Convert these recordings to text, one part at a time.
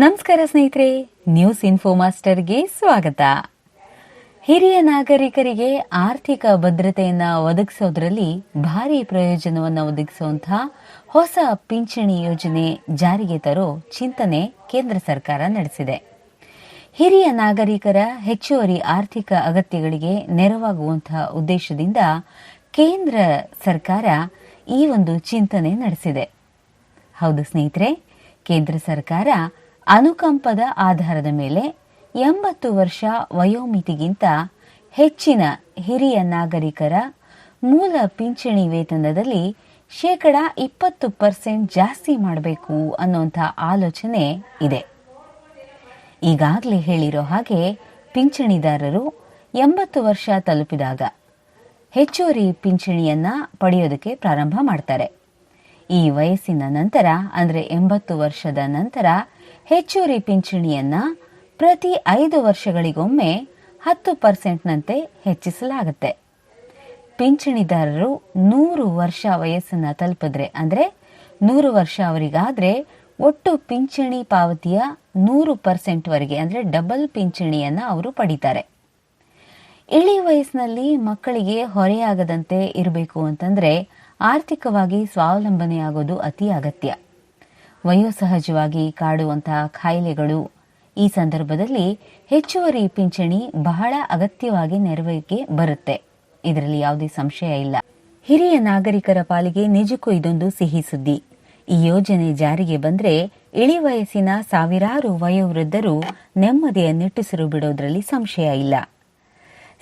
ನಮಸ್ಕಾರ ಸ್ನೇಹಿತರೆ, news info ಮಾಸ್ಟರ್ಗೆ ಸ್ವಾಗತ. ಹಿರಿಯ ನಾಗರಿಕರಿಗೆ ಆರ್ಥಿಕ ಭದ್ರತೆಯನ್ನು ಒದಗಿಸೋದ್ರಲ್ಲಿ ಭಾರಿ ಪ್ರಯೋಜನವನ್ನು ಒದಗಿಸುವಂತಹ ಹೊಸ ಪಿಂಚಣಿ ಯೋಜನೆ ಜಾರಿಗೆ ತರೋ ಚಿಂತನೆ ಕೇಂದ್ರ ಸರ್ಕಾರ ನಡೆಸಿದೆ. ಹಿರಿಯ ನಾಗರಿಕರ ಹೆಚ್ಚುವರಿ ಆರ್ಥಿಕ ಅಗತ್ಯಗಳಿಗೆ ನೆರವಾಗುವಂತಹ ಉದ್ದೇಶದಿಂದ ಕೇಂದ್ರ ಸರ್ಕಾರ ಈ ಒಂದು ಚಿಂತನೆ ನಡೆಸಿದೆ. ಹೌದು ಸ್ನೇಹಿತರೆ, ಕೇಂದ್ರ ಸರ್ಕಾರ ಅನುಕಂಪದ ಆಧಾರದ ಮೇಲೆ 80 ವರ್ಷ ವಯೋಮಿತಿಗಿಂತ ಹೆಚ್ಚಿನ ಹಿರಿಯ ನಾಗರಿಕರ ಮೂಲ ಪಿಂಚಣಿ ವೇತನದಲ್ಲಿ 20% ಜಾಸ್ತಿ ಮಾಡಬೇಕು ಅನ್ನುವಂಥ ಆಲೋಚನೆ ಇದೆ. ಈಗಾಗಲೇ ಹೇಳಿರೋ ಹಾಗೆ ಪಿಂಚಣಿದಾರರು 80 ವರ್ಷ ತಲುಪಿದಾಗ ಹೆಚ್ಚುವರಿ ಪಿಂಚಣಿಯನ್ನ ಪಡೆಯೋದಕ್ಕೆ ಪ್ರಾರಂಭ ಮಾಡ್ತಾರೆ. ಈ ವಯಸ್ಸಿನ ನಂತರ ಅಂದರೆ 80 ವರ್ಷದ ನಂತರ ಹೆಚ್ಚುವರಿ ಪಿಂಚಣಿಯನ್ನ ಪ್ರತಿ 5 ವರ್ಷಗಳಿಗೊಮ್ಮೆ 10%ನಂತೆ ಹೆಚ್ಚಿಸಲಾಗುತ್ತೆ. ಪಿಂಚಣಿದಾರರು 100 ವರ್ಷ ವಯಸ್ಸನ್ನ ತಲುಪಿದ್ರೆ ಅಂದರೆ 100 ವರ್ಷ ಅವರಿಗಾದ್ರೆ ಒಟ್ಟು ಪಿಂಚಣಿ ಪಾವತಿಯ 100% ವರೆಗೆ ಅಂದರೆ ಡಬಲ್ ಪಿಂಚಣಿಯನ್ನ ಅವರು ಪಡಿತಾರೆ. ಇಳಿ ವಯಸ್ಸಿನಲ್ಲಿ ಮಕ್ಕಳಿಗೆ ಹೊರೆಯಾಗದಂತೆ ಇರಬೇಕು ಅಂತಂದ್ರೆ ಆರ್ಥಿಕವಾಗಿ ಸ್ವಾವಲಂಬನೆಯಾಗೋದು ಅತಿ ಅಗತ್ಯ. ವಯೋಸಹಜವಾಗಿ ಕಾಡುವಂತಹ ಕಾಯಿಲೆಗಳು ಈ ಸಂದರ್ಭದಲ್ಲಿ ಹೆಚ್ಚುವರಿ ಪಿಂಚಣಿ ಬಹಳ ಅಗತ್ಯವಾಗಿ ನೆರವಿಗೆ ಬರುತ್ತೆ. ಇದರಲ್ಲಿ ಯಾವುದೇ ಸಂಶಯ ಇಲ್ಲ. ಹಿರಿಯ ನಾಗರಿಕರ ಪಾಲಿಗೆ ನಿಜಕ್ಕೂ ಇದೊಂದು ಸಿಹಿ ಸುದ್ದಿ. ಈ ಯೋಜನೆ ಜಾರಿಗೆ ಬಂದ್ರೆ ಇಳಿ ವಯಸ್ಸಿನ ಸಾವಿರಾರು ವಯೋವೃದ್ಧರು ನೆಮ್ಮದಿಯ ನಿಟ್ಟುಸಿರು ಬಿಡೋದ್ರಲ್ಲಿ ಸಂಶಯ ಇಲ್ಲ.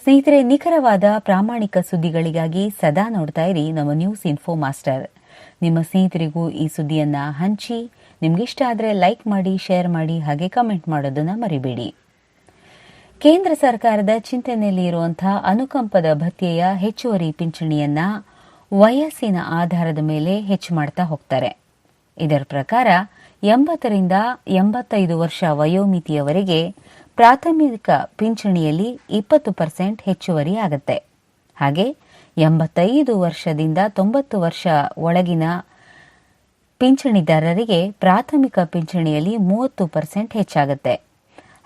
ಸ್ನೇಹಿತರೆ, ನಿಖರವಾದ ಪ್ರಾಮಾಣಿಕ ಸುದ್ದಿಗಳಿಗಾಗಿ ಸದಾ ನೋಡ್ತಾ ಇರಿ ನಮ್ಮ ನ್ಯೂಸ್ ಇನ್ಫೋ ಮಾಸ್ಟರ್. ನಿಮ್ಮ ಸ್ನೇಹಿತರಿಗೂ ಈ ಸುದ್ದಿಯನ್ನ ಹಂಚಿ, ನಿಮ್ಗಿಷ್ಟ ಆದರೆ ಲೈಕ್ ಮಾಡಿ, ಶೇರ್ ಮಾಡಿ, ಹಾಗೆ ಕಮೆಂಟ್ ಮಾಡೋದನ್ನ ಮರಿಬೇಡಿ. ಕೇಂದ್ರ ಸರ್ಕಾರದ ಚಿಂತನೆಯಲ್ಲಿ ಇರುವಂತಹ ಅನುಕಂಪದ ಭತ್ಯೆಯ ಹೆಚ್ಚುವರಿ ಪಿಂಚಣಿಯನ್ನ ವಯಸ್ಸಿನ ಆಧಾರದ ಮೇಲೆ ಹೆಚ್ಚು ಮಾಡ್ತಾ ಹೋಗ್ತಾರೆ. ಇದರ ಪ್ರಕಾರ 80ರಿಂದ 85 ವರ್ಷ ವಯೋಮಿತಿಯವರೆಗೆ ಪ್ರಾಥಮಿಕ ಪಿಂಚಣಿಯಲ್ಲಿ 20% ಹೆಚ್ಚುವರಿ ಆಗುತ್ತೆ. ಹಾಗೆ 85 ವರ್ಷದಿಂದ 90 ವರ್ಷ ಒಳಗಿನ ಪಿಂಚಣಿದಾರರಿಗೆ ಪ್ರಾಥಮಿಕ ಪಿಂಚಣಿಯಲ್ಲಿ 30% ಹೆಚ್ಚಾಗುತ್ತೆ.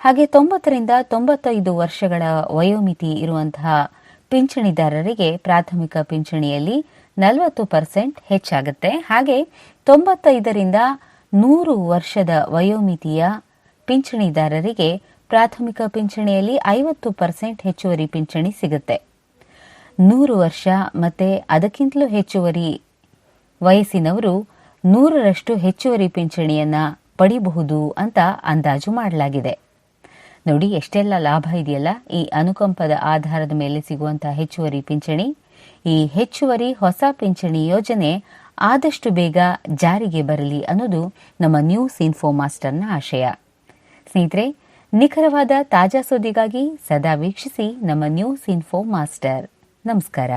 ಹಾಗೆ 90ರಿಂದ 95 ವರ್ಷಗಳ ವಯೋಮಿತಿ ಇರುವಂತಹ ಪಿಂಚಣಿದಾರರಿಗೆ ಪ್ರಾಥಮಿಕ ಪಿಂಚಣಿಯಲ್ಲಿ 40% ಹೆಚ್ಚಾಗುತ್ತೆ. ಹಾಗೆ 95ರಿಂದ 100 ವರ್ಷದ ವಯೋಮಿತಿಯ ಪಿಂಚಣಿದಾರರಿಗೆ ಪ್ರಾಥಮಿಕ ಪಿಂಚಣಿಯಲ್ಲಿ 50% ಹೆಚ್ಚುವರಿ ಪಿಂಚಣಿ ಸಿಗುತ್ತೆ. 100 ವರ್ಷ ಮತ್ತೆ ಅದಕ್ಕಿಂತಲೂ ಹೆಚ್ಚುವರಿ ವಯಸ್ಸಿನವರು 100ರಷ್ಟು ಹೆಚ್ಚುವರಿ ಪಿಂಚಣಿಯನ್ನ ಪಡಿಬಹುದು ಅಂತ ಅಂದಾಜು ಮಾಡಲಾಗಿದೆ. ನೋಡಿ, ಎಷ್ಟೆಲ್ಲ ಲಾಭ ಇದೆಯಲ್ಲ ಈ ಅನುಕಂಪದ ಆಧಾರದ ಮೇಲೆ ಸಿಗುವಂತಹ ಹೆಚ್ಚುವರಿ ಪಿಂಚಣಿ. ಈ ಹೆಚ್ಚುವರಿ ಹೊಸ ಪಿಂಚಣಿ ಯೋಜನೆ ಆದಷ್ಟು ಬೇಗ ಜಾರಿಗೆ ಬರಲಿ ಅನ್ನೋದು ನಮ್ಮ ನ್ಯೂಸ್ ಇನ್ಫೋ ಮಾಸ್ಟರ್ನ ಆಶಯ. ಸ್ನೇಹಿತರೆ, ನಿಖರವಾದ ತಾಜಾ ಸುದ್ದಿಗಾಗಿ ಸದಾ ವೀಕ್ಷಿಸಿ ನಮ್ಮ ನ್ಯೂಸ್ ಇನ್ಫೋ ಮಾಸ್ಟರ್. ನಮಸ್ಕಾರ.